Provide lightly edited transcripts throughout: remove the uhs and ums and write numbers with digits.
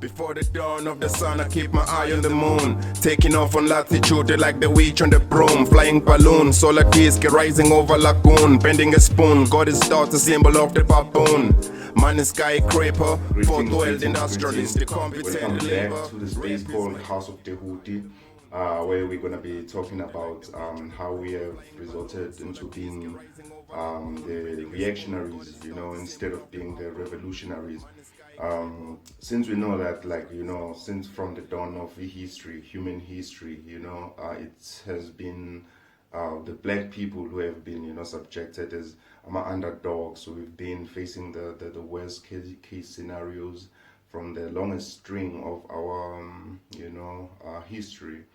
Before the dawn of the sun, I keep my eye on the moon. Taking off on latitude like the witch on the broom. Flying balloon, solar disc rising over lagoon. Bending a spoon, God is thought a symbol of the baboon. Man is skyscraper, for world industrialist, the competent labor. Welcome back to the space called House of Djehuti, where we're going to be talking about how we have resorted into being the reactionaries, instead of being the revolutionaries. Since we know that, since from the dawn of human history, it has been the black people who have been, subjected as underdogs. So we've been facing the worst case scenarios from the longest string of our, history.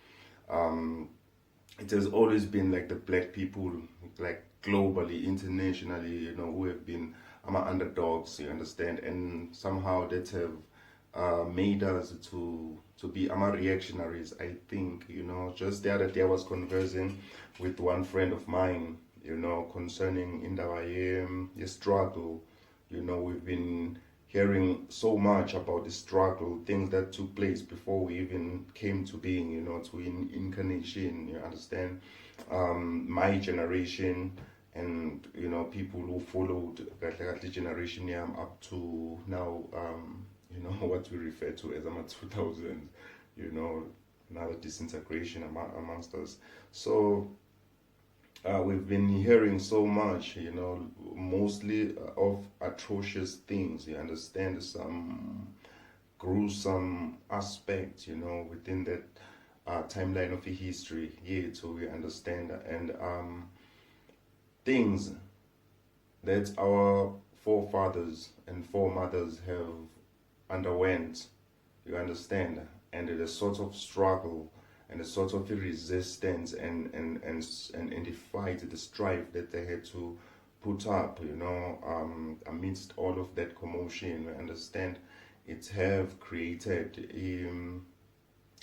It has always been like the black people, like globally, internationally, who have been underdogs, you understand, and somehow that have made us to be reactionaries. I think, just the other day I was conversing with one friend of mine, concerning in the struggle. We've been hearing so much about the struggle, things that took place before we even came to being, to incarnation, you understand. My generation and, people who followed the generation up to now, what we refer to as 2000s, another disintegration amongst us. So we've been hearing so much, mostly of atrocious things, you understand, some gruesome aspects, within that timeline of history here, so we understand, and things that our forefathers and foremothers have underwent, you understand, and the sort of struggle and the sort of resistance and the fight, the strife that they had to put up, amidst all of that commotion, you understand, it have created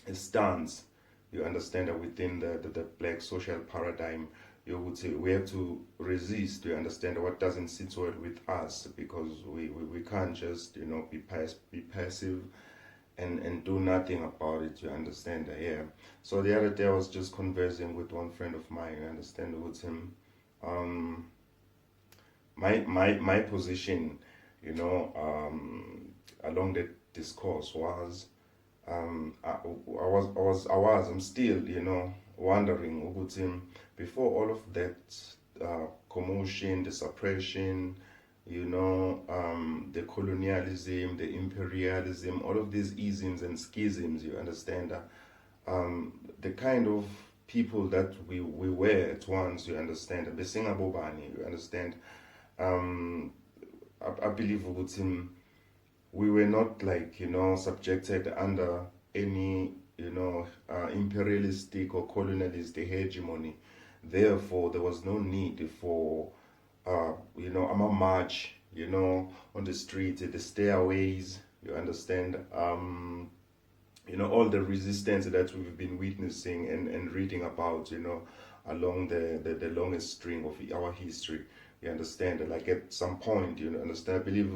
a stance, you understand, that within the black social paradigm, you would say we have to resist, you understand, what doesn't sit well with us, because we can't just, be passive and do nothing about it, you understand. Yeah. So the other day I was just conversing with one friend of mine, you understand, with him. My position, along that discourse was, I'm still, wondering with him, before all of that commotion, the suppression, the colonialism, the imperialism, all of these isms and schisms, you understand, the kind of people that we were at once, you understand, the Singabobani, you understand, I believe with him, we were not subjected under any, imperialistic or colonialist hegemony. Therefore, there was no need for I'm a march, on the street, the stairways, you understand, all the resistance that we've been witnessing and reading about, along the longest string of our history, you understand, like at some point, you understand, I believe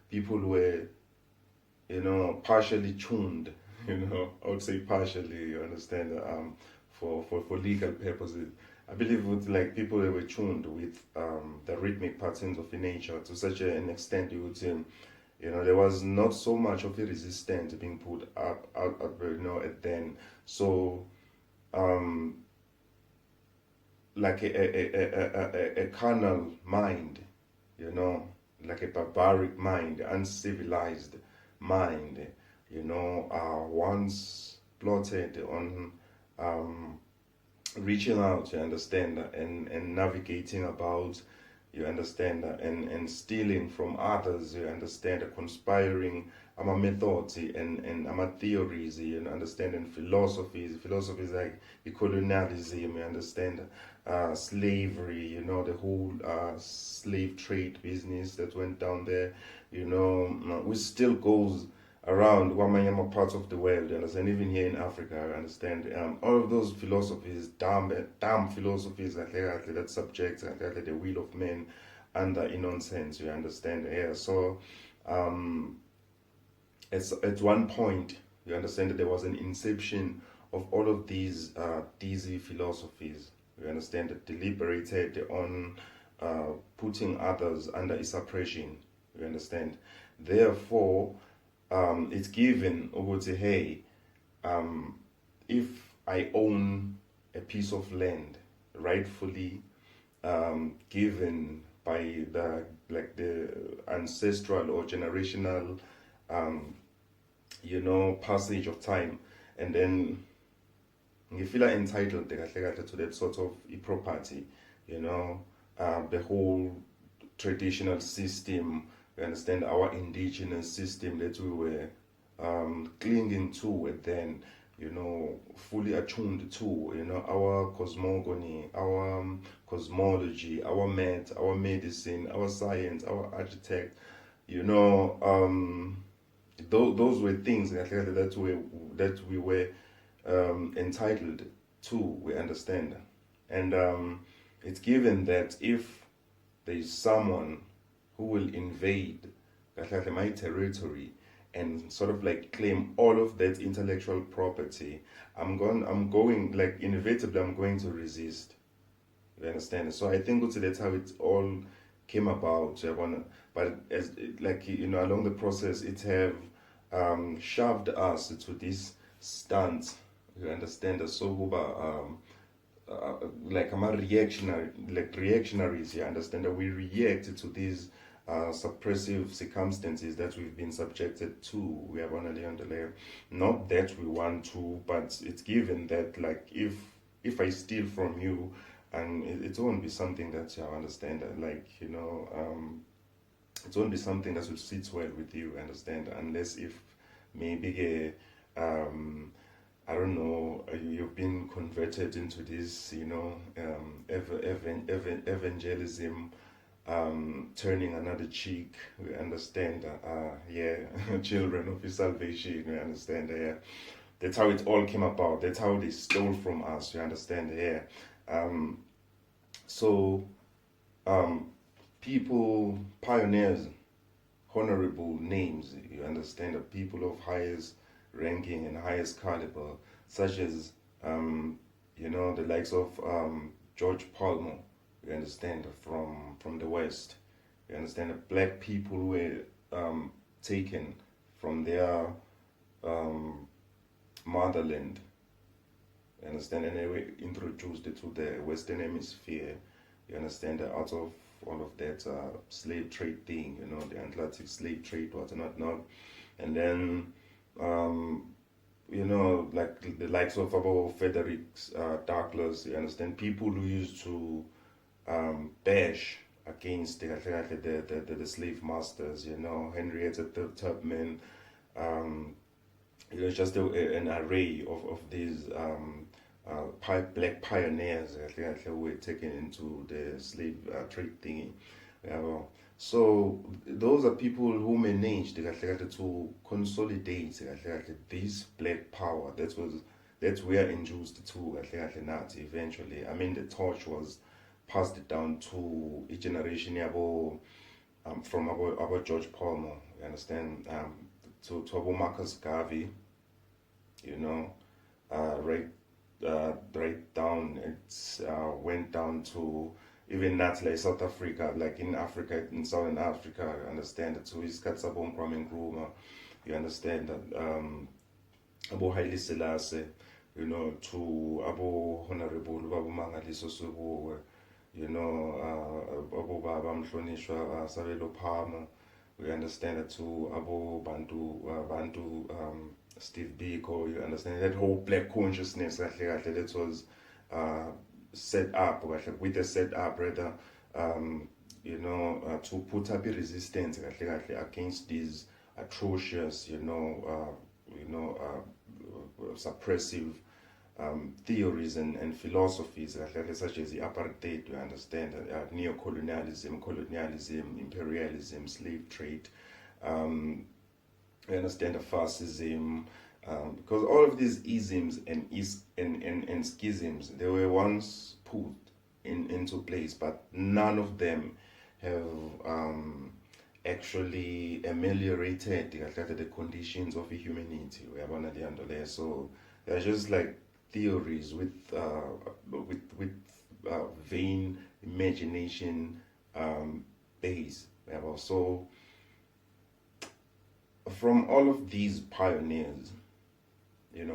people were, partially tuned, I would say partially, you understand, for legal purposes. I believe people that were tuned with the rhythmic patterns of nature to such an extent, you would say, there was not so much of a resistance being put up, at then. So, like a carnal mind, like a barbaric mind, uncivilized mind, once plotted on reaching out, you understand, and navigating about, you understand, and stealing from others, you understand, conspiring methods and theories, you understand, and philosophies like colonialism, you understand, slavery, the whole slave trade business that went down there, which still goes around Wamanyama parts of the world, you understand, even here in Africa, you understand, all of those philosophies, damn philosophies, that subject, the will of men under nonsense, you understand, yeah. So at one point, you understand that there was an inception of all of these dizzy philosophies. You understand that deliberated on putting others under a suppression. You understand. Therefore, it's given over to hey, if I own a piece of land rightfully given by the ancestral or generational passage of time, and then you feel entitled to that sort of property, the whole traditional system, you understand, our indigenous system that we were clinging to, and then fully attuned to, our cosmogony, our cosmology, our math, our medicine, our science, our architect, those were things that we were entitled to, we understand. And it's given that if there is someone who will invade my territory and sort of like claim all of that intellectual property, I'm going like inevitably I'm going to resist. You understand? So I think that's how it all came about. But as like along the process, it have shoved us to this stance. You understand? So like I'm a reactionary, like reactionaries. You understand that we react to these suppressive circumstances that we've been subjected to. We have only on the layer. Not that we want to, but it's given that like if I steal from you, and it won't be something that you understand. Like it won't be something that will sit well with you. Understand? Unless if maybe I don't know, you've been converted into this, evangelism, turning another cheek. We understand, children of his salvation. We understand, that's how it all came about. That's how they stole from us. You understand, So, people, pioneers, honorable names. You understand, the people of highest ranking and highest caliber, such as the likes of George Palmer. You understand, from the West. You understand, that black people were taken from their motherland. You understand, and they were introduced to the Western Hemisphere. You understand, out of all of that slave trade thing, the Atlantic slave trade, whatnot. And then like the likes of about Frederick Douglass, you understand, people who used to bash against the slave masters, Henrietta Tubman, just an array of these black pioneers who were taken into the slave trade thingy. So those are people who managed to consolidate this black power that we are induced to not eventually. I mean, the torch was passed down to a generation from our George Palmer, you understand, to our Marcus Garvey, right down, it went down to even not like South Africa, like in Africa, in Southern Africa, you understand, to his Katsabon Kwame Nkrumah, you understand, Abu Haile Selassie, to Abu Honorable Babu Mangaliso Subu, Abu Baba Mhlonishwa Sabelo Palmer, we understand, to Abu Bantu Steve Biko, you understand, that whole black consciousness that was set up, with a set up rather, to put up a resistance against these atrocious, suppressive theories and philosophies such as the apartheid, you understand, neo-colonialism, colonialism, imperialism, slave trade, you understand, the fascism, because all of these isms and schisms, they were once put into place, but none of them have actually ameliorated the conditions of humanity. Uyabona leyo nto leyo. So they're just like theories with vain imagination base. So from all of these pioneers,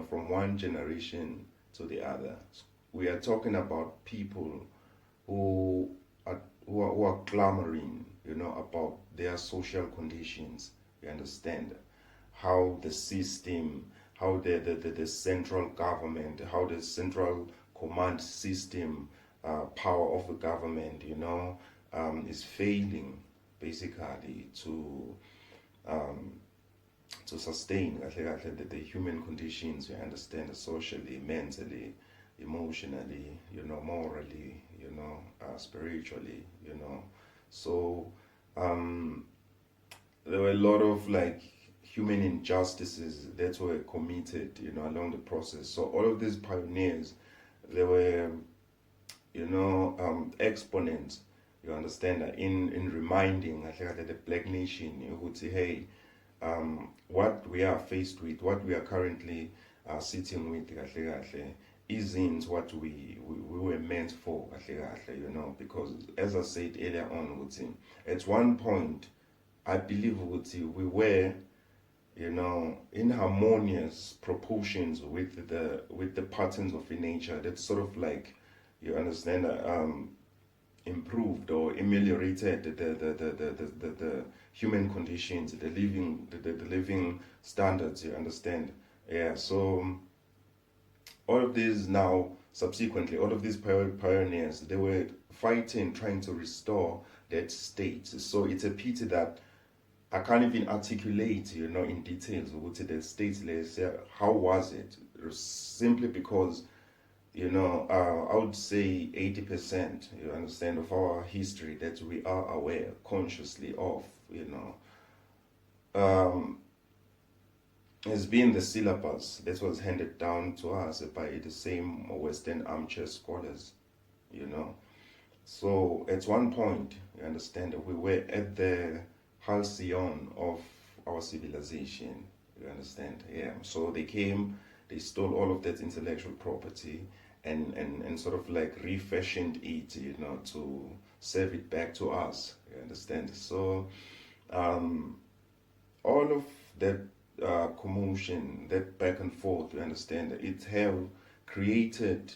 from one generation to the other, we are talking about people who who are clamoring, about their social conditions. You understand how the system, how the central government, how the central command system, power of the government, is failing basically to sustain the human conditions. You understand, socially, mentally, emotionally, morally, spiritually, So there were a lot of like human injustices that were committed, along the process. So all of these pioneers, they were, exponents. You understand, in reminding the black nation, would say, hey, what we are faced with, what we are currently sitting with, isn't what we were meant for, because as I said earlier on, at one point, I believe we were, in harmonious proportions with the patterns of nature. That's sort of like, you understand, improved or ameliorated the human conditions, the living standards. You understand? Yeah. So all of these now, subsequently, all of these pioneers, they were fighting, trying to restore that state. So it's a pity that I can't even articulate, in details what the state, how was it? Simply because, I would say 80%, you understand, of our history that we are aware consciously of, has been the syllabus that was handed down to us by the same Western armchair scholars, So at one point, you understand, we were at the halcyon of our civilization, you understand? Yeah. So they came, they stole all of that intellectual property and sort of like refashioned it, to serve it back to us, you understand? So all of that commotion, that back and forth, you understand, it have created,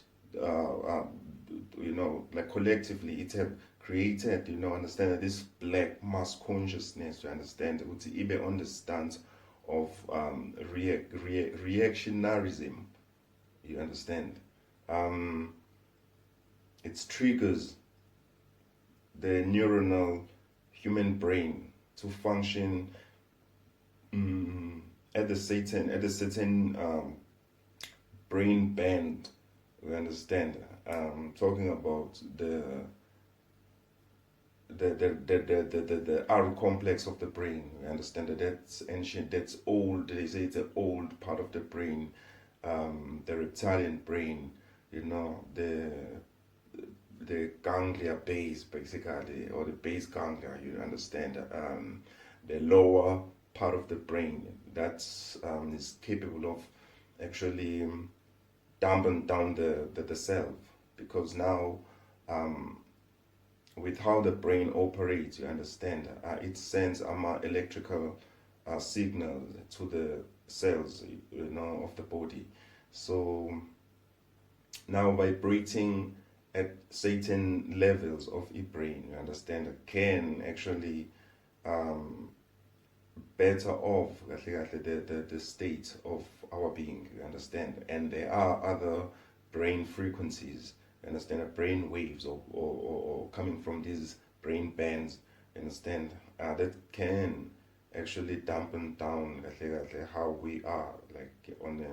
like collectively, it have created, understand, this black mass consciousness, you understand, which even understands of reactionarism, you understand. It triggers the neuronal human brain to function at the certain brain band. We understand. Talking about the R complex of the brain. We understand that's ancient, that's old. They say it's an old part of the brain, the reptilian brain. The ganglia base, basically, or the base ganglia. You understand, the lower part of the brain that's is capable of actually dampen down the self, because now with how the brain operates, you understand, it sends electrical signals to the cells, of the body. So now vibrating at certain levels of the brain, you understand, can actually better off the state of our being, you understand. And there are other brain frequencies, you understand, brain waves or coming from these brain bands, you understand, that can actually dampen down how we are, like on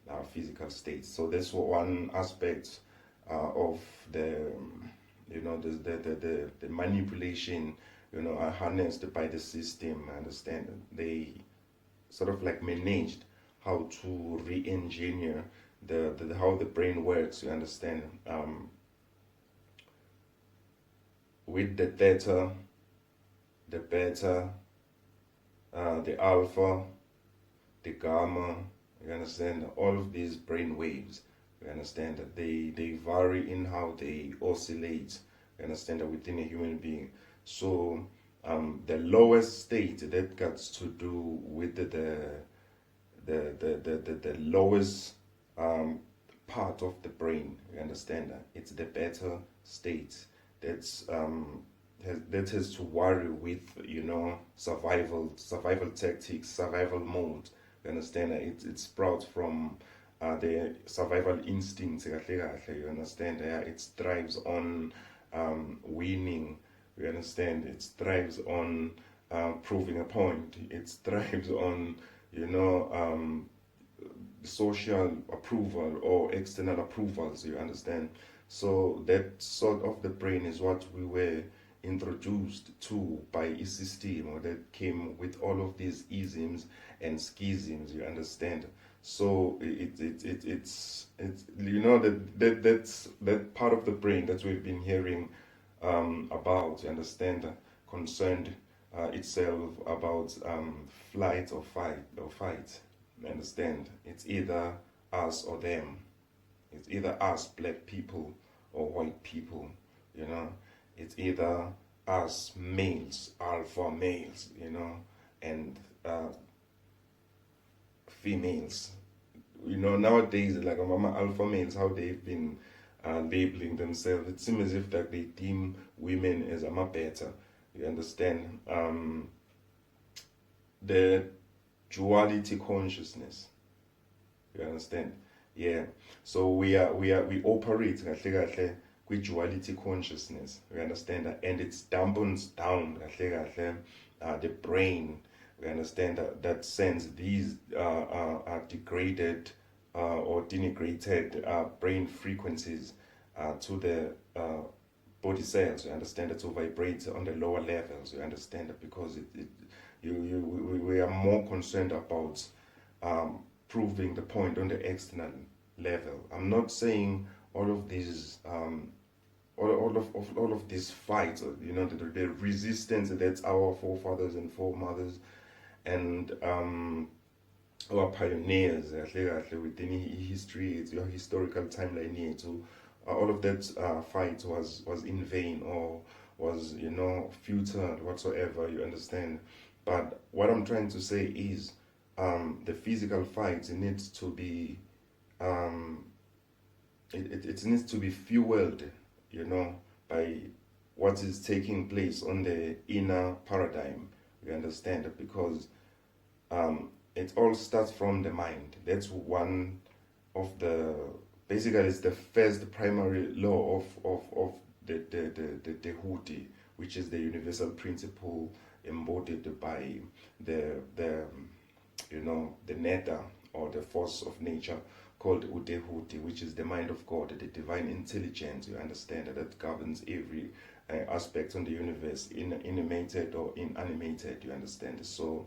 our physical state. So that's one aspect of the the manipulation, are harnessed by the system. I understand they sort of like managed how to re-engineer the how the brain works. You understand, with the data the beta, the alpha, the gamma. You understand? All of these brain waves. You understand that they vary in how they oscillate. You understand that within a human being. So the lowest state that got to do with the lowest part of the brain. You understand that it's the beta state that's that has to worry with survival tactics, survival mode. You understand that it sprouts from the survival instincts. You understand? Yeah, it thrives on winning. You understand? It thrives on proving a point. It thrives on social approval or external approvals. You understand? So that sort of the brain is what we were introduced to by a system or that came with all of these isms and schisms. You understand? So it's that's that part of the brain that we've been hearing about. You understand? Concerned itself about flight or fight. You understand? It's either us or them. It's either us, black people, or white people. You know, it's either us males, alpha males, and females. Nowadays, like alpha males, how they've been labeling themselves. It seems as if that they deem women as better. You understand? The duality consciousness. You understand? Yeah. So we operate with duality consciousness. You understand that? And it dampens down the brain. We understand that sends these degraded or denigrated brain frequencies to the body cells. You understand that to vibrate on the lower levels. You understand that because we are more concerned about proving the point on the external level. I'm not saying all of these all of these fights, the resistance that our forefathers and foremothers and our pioneers within history, it's your historical timeline here too. All of that fight was in vain or was futile whatsoever. You understand? But what I'm trying to say is the physical fight needs to be it needs to be fueled, by what is taking place on the inner paradigm. You understand? Because it all starts from the mind. That's one of the basically it's the first primary law of the Djehuti, which is the universal principle embodied by the neta or the force of nature called Djehuti, which is the mind of God, the divine intelligence. You understand that governs every aspect on the universe, animated or inanimated. You understand? So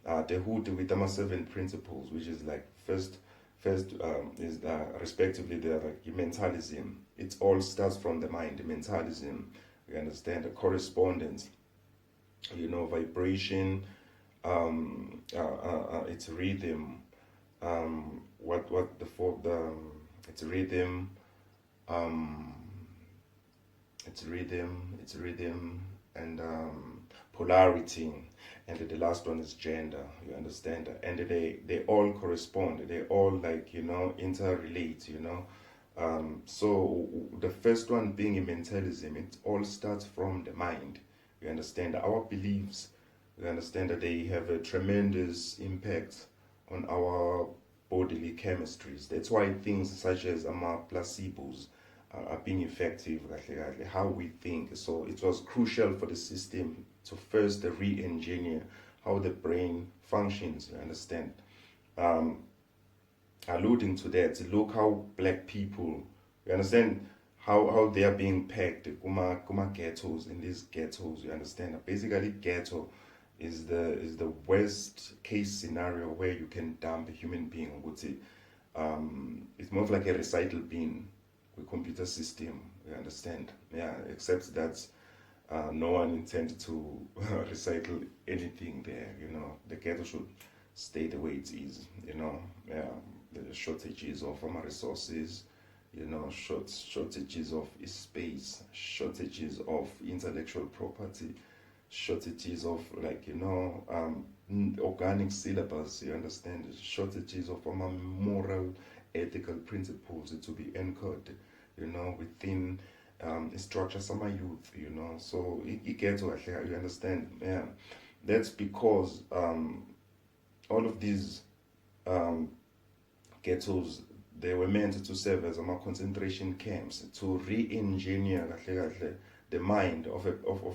Djehuti with the 7 principles, which is like first is respectively the mentalism. It all starts from the mind, the mentalism. You understand? The correspondence, vibration, its rhythm, its rhythm, its rhythm, and polarity, and the last one is gender. You understand? And they all correspond. They all interrelate. So the first one being a mentalism, it all starts from the mind. You understand? Our beliefs. You understand that they have a tremendous impact on our bodily chemistries. That's why things such as placebos are being effective, how we think. So it was crucial for the system to first re-engineer how the brain functions. You understand? Alluding to that, look how black people, you understand, how they are being pegged kuma ghettos, in these ghettos. You understand? Basically, ghetto is the worst case scenario where you can dump a human being. Would say it's more of like a recital bin with computer system. You understand? Yeah, except that no one intended to recycle anything there. The ghetto should stay the way it is. The shortages of resources, shortages of space, shortages of intellectual property, shortages of organic syllabus, you understand, shortages of moral, ethical principles to be anchored, within structure some youth, so it gets over here, you understand, yeah. That's because all of these ghettos, they were meant to serve as concentration camps to re-engineer the mind of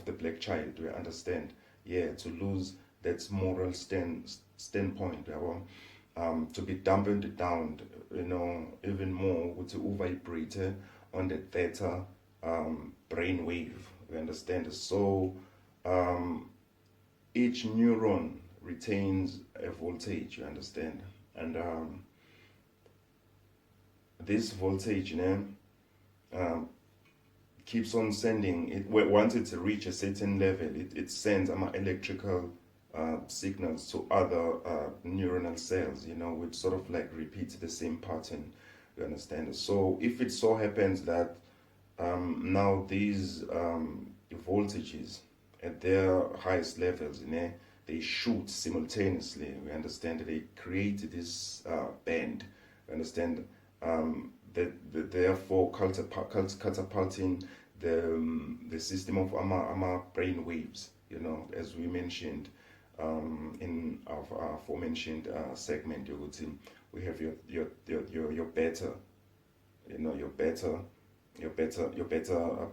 the black child, you understand, yeah, to lose that moral standpoint, to be dampened down, even more, to vibrate on the theta brain wave, you understand. So each neuron retains a voltage, you understand, and this voltage keeps on sending it. Once it reaches a certain level, it sends electrical signals to other neuronal cells, which sort of like repeats the same pattern, you understand. So if it so happens that now these voltages at their highest levels, they shoot simultaneously, we understand, they create this band, you understand, therefore catapulting the system of our brain waves, as we mentioned in our aforementioned segment, Djehuti. We have your beta, your beta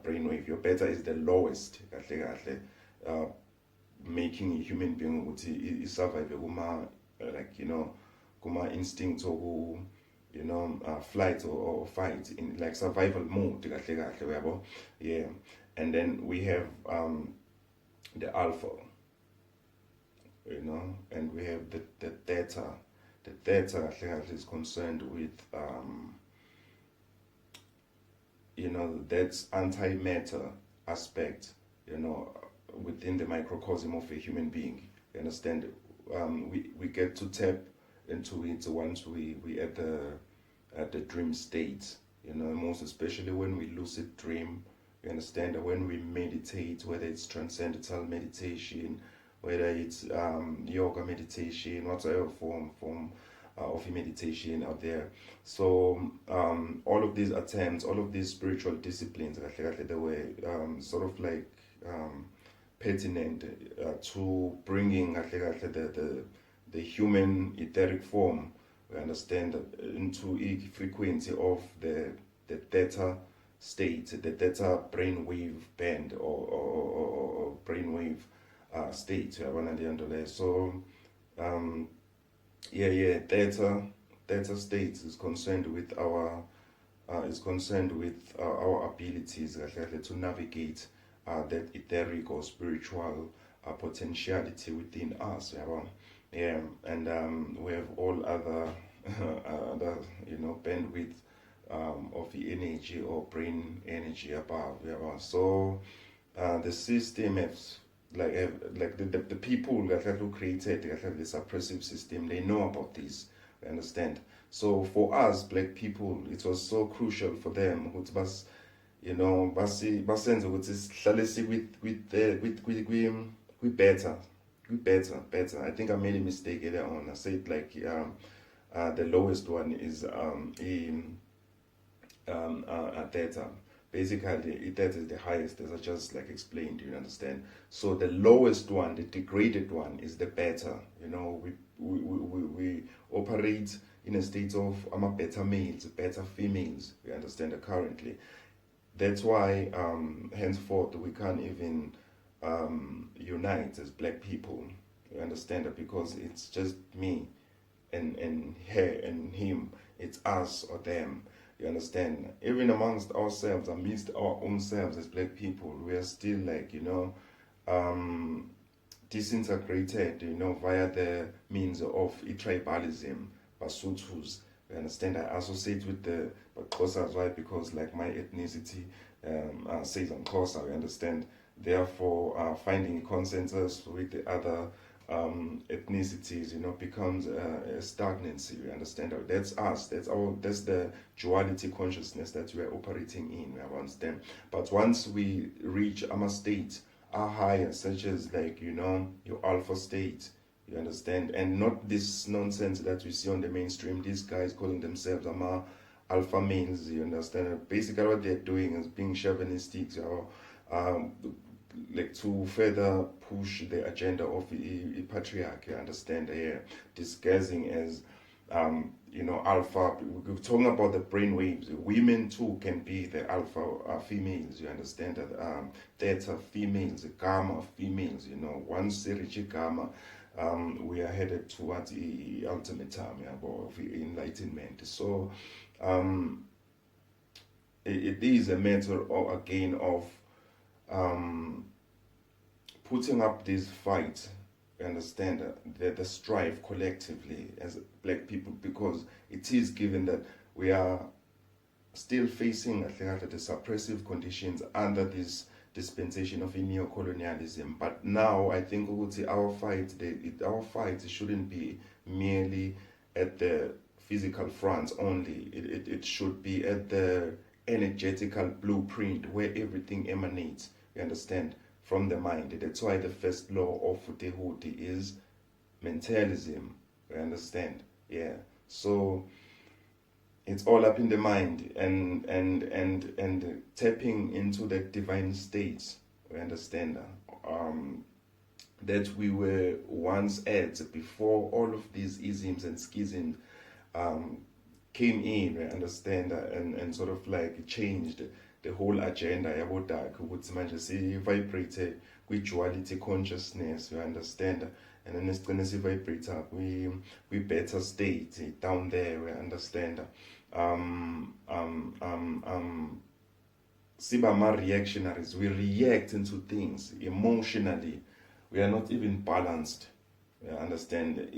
brainwave. Your beta is the lowest, making a human being survive kuma instinct or flight or fight in like survival mode, yeah. And then we have the alpha, and we have the theta. The theta is concerned with that's antimatter aspect, within the microcosm of a human being, you understand. We get to tap into it once we at the dream state, most especially when we lucid dream, you understand, when we meditate, whether it's transcendental meditation, whether it's yoga meditation, whatever form of meditation out there. So all of these attempts, all of these spiritual disciplines, they were sort of like pertinent to bringing the human etheric form, we understand, into a frequency of the theta state, the theta brainwave band or brainwave state. So theta state is concerned with our abilities to navigate that etheric or spiritual potentiality within us. Yeah, and we have all other other bandwidth of the energy or brain energy above. So the system has like the people who created the suppressive system, they know about this. You understand? So for us black people, it was so crucial for them ukuthi basenze ukuthi sihlale with better. I think I made a mistake earlier on. I said like the lowest one is theta. Basically, theta is the highest, as I just like explained. You understand? So the lowest one, the degraded one, is the beta. We operate in a state of beta males, beta females. We understand that currently. That's why henceforth we can't even unite as black people. You understand that, because it's just me and her and him. It's us or them. You understand? Even amongst ourselves, amidst our own selves as black people, we are still like disintegrated, via the means of tribalism, Basutus. You understand? I associate with the Xhosa as well because like my ethnicity says I'm Xhosa. You understand? therefore finding consensus with the other ethnicities, becomes a stagnancy. You understand? That's us. That's the duality consciousness that we are operating in. We understand. But once we reach our state, are higher, such as like your alpha state. You understand? And not this nonsense that we see on the mainstream. These guys calling themselves alpha males. You understand? Basically, what they're doing is being chauvinistics, or like to further push the agenda of the patriarchy. You understand? Yeah, disguising as alpha. We're talking about the brain waves. Women too can be the alpha females. You understand that? Theta females, gamma females. Once they reach gamma, we are headed towards the ultimate time of enlightenment. So it is a matter of, again, of putting up this fight. You understand the strive collectively as black people, because it is given that we are still facing, I think, the suppressive conditions under this dispensation of neo-colonialism. But now I think our fight shouldn't be merely at the physical front only. It should be at the energetical blueprint where everything emanates. You understand? From the mind. That's why the first law of Djehuti is mentalism. You understand? Yeah. So it's all up in the mind, and tapping into the divine states. We understand that we were once at before all of these isms and schisms came in. We understand and sort of like changed the whole agenda yabo dark ukuthi manje si-vibrate kwi-duality consciousness. You understand? And then sigcine si-vibrate kwi-better state down there. We understand? Siba reactionaries. We react into things emotionally. We are not even balanced. You understand?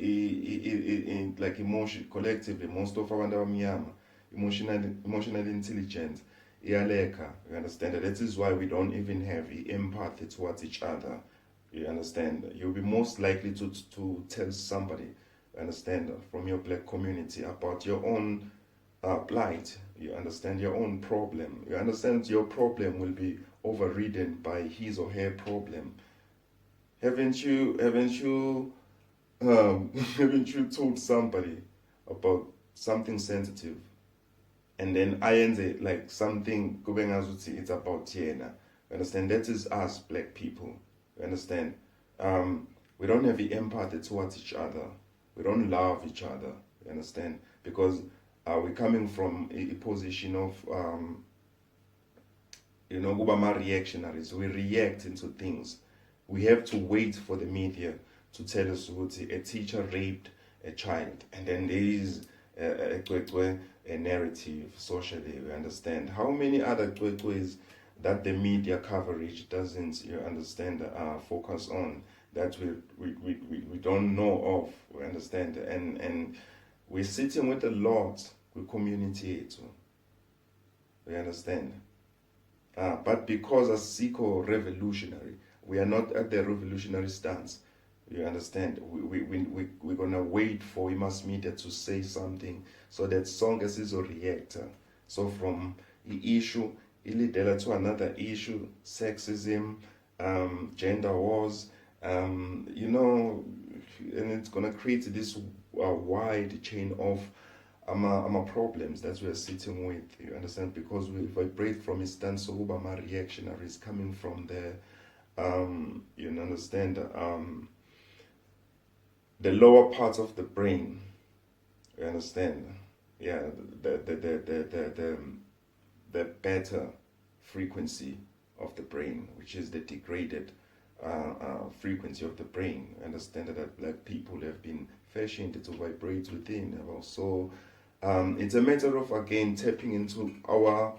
Like emotion collectively, most of our emotionally intelligent. Iyaleka, you understand? That is why we don't even have empathy towards each other. You understand? You'll be most likely to tell somebody, you understand, from your black community about your own plight. You understand? Your own problem. You understand? Your problem will be overridden by his or her problem. Haven't you haven't you told somebody about something sensitive, and then I end like something going as it's about yena? You understand? That is us black people. You understand? We don't have the empathy towards each other. We don't love each other. You understand? Because we're coming from a position of reactionaries. We react into things. We have to wait for the media to tell us what a teacher raped a child, and then there is a narrative socially. We understand how many other ways that the media coverage doesn't, you understand, focus on, that we don't know of. We understand, and we're sitting with a lot with community too. We understand, but because as Siko revolutionary, we are not at the revolutionary stance. You understand? We're gonna wait for mass media to say something so that song is a reactor. So from the issue, it leads to another issue: sexism, gender wars, and it's gonna create this wide chain of problems that we are sitting with. You understand? Because we vibrate from a stance of reactionaries coming from the you understand, the lower part of the brain. You understand? Yeah, the better frequency of the brain, which is the degraded frequency of the brain. You understand that black people have been fashioned to vibrate within. So it's a matter of, again, tapping into our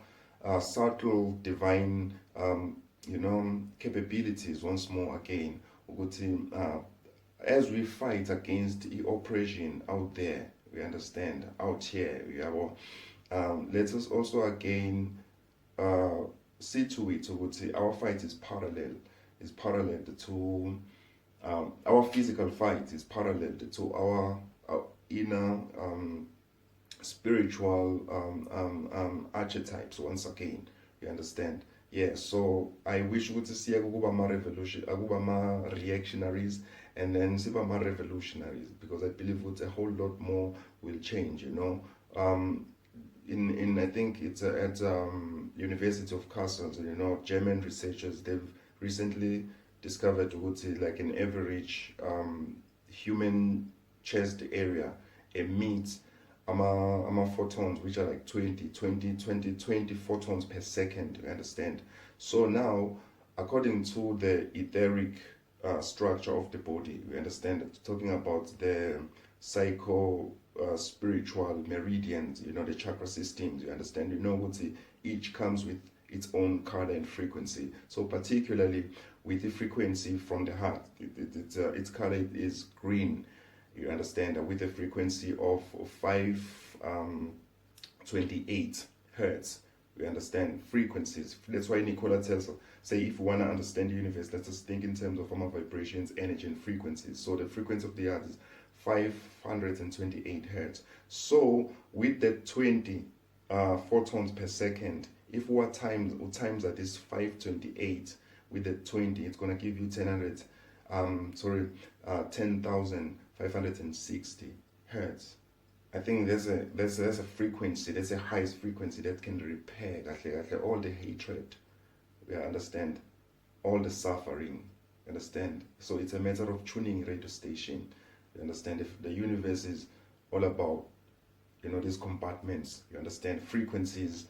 subtle divine capabilities once more again. As we fight against the oppression out there, we understand, out here, let us also again see to it, so would say our fight is parallel to our physical fight is parallel to our inner spiritual archetypes once again. You understand? Yeah, so I wish to see akuba ma revolution, akuba ma reactionaries, and then siba ma revolutionaries, because I believe a whole lot more will change. In I think it's at University of Kassel, German researchers, they've recently discovered like an average human chest area emits photons, which are like 20 photons per second. You understand? So now, according to the etheric structure of the body, we understand, talking about the psycho spiritual meridians, the chakra systems. You understand? Each comes with its own color and frequency. So particularly with the frequency from the heart, its color is green. You understand? With a frequency of 528 hertz. You understand? Frequencies. That's why Nicola tells us, say, if we want to understand the universe, let us think in terms of vibrations, energy, and frequencies. So the frequency of the earth is 528 hertz. So with that 20 photons per second, if we times that is 528 with the 20, it's going to give you 10,560 hertz. I think there's a frequency, there's a highest frequency that can repair all the hatred. We understand, all the suffering. Understand? So it's a matter of tuning radio station. You understand? If the universe is all about, these compartments, you understand, frequencies,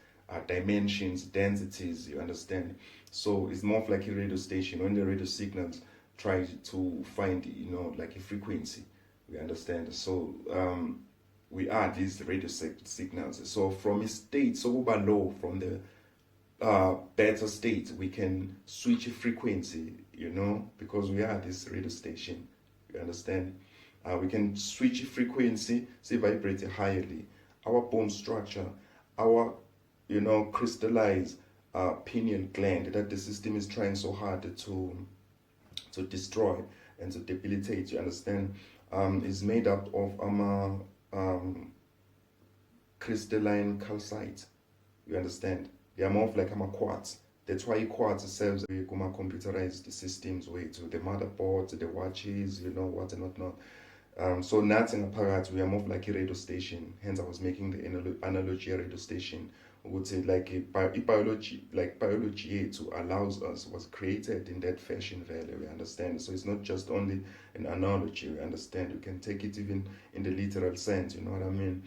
dimensions, densities, you understand. So it's more of like a radio station. When the radio signals try to find, like a frequency, we understand. So we are these radio signals. So from a state so low, from the better state, we can switch a frequency, because we are this radio station. You understand? We can switch a frequency, say vibrate highly. Our bone structure, our crystallized pineal gland that the system is trying so hard to destroy and to debilitate, you understand, is made up of crystalline calcite. You understand? They are more of like quartz. That's why quartz serves computerized systems way to the motherboards, the watches, what and whatnot. So nothing apart, we are more like a radio station. Hence I was making the analogy radio station. I would say like biology to allows us was created in that fashion value. We understand. So it's not just only an analogy. We understand. You can take it even in the literal sense. You know what I mean?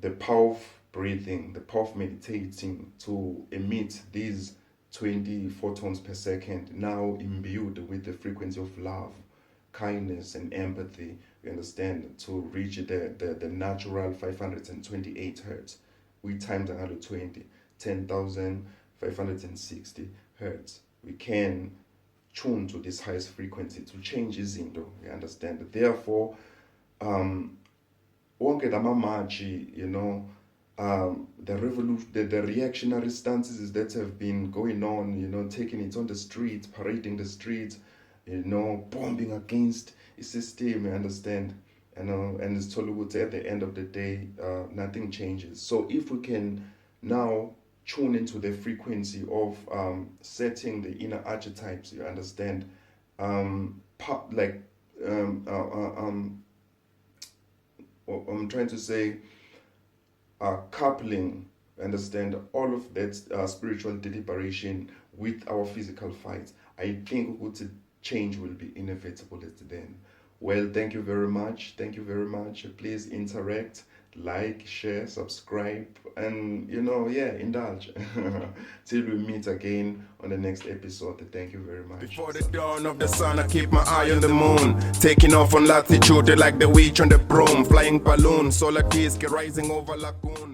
The power of breathing, the power of meditating to emit these 20 photons per second, now imbued with the frequency of love, kindness, and empathy. You understand? To reach the natural 528 hertz. We times another 20, 10,560 hertz. We can tune to this highest frequency to change izinto. You understand? Therefore, wonke lamamatshi, the reactionary stances that have been going on, taking it on the streets, parading the streets, bombing against the system. You understand? And it's totally at the end of the day, nothing changes. So if we can now tune into the frequency of setting the inner archetypes, you understand, I'm trying to say, coupling, understand, all of that spiritual deliberation with our physical fight, I think change will be inevitable at the end. Well, thank you very much. Thank you very much. Please interact, like, share, subscribe, and indulge. Till we meet again on the next episode. Thank you very much. Before the dawn of the sun, I keep my eye on the moon. Taking off on latitude like the witch on the broom. Flying balloon, solar disk rising over lagoon.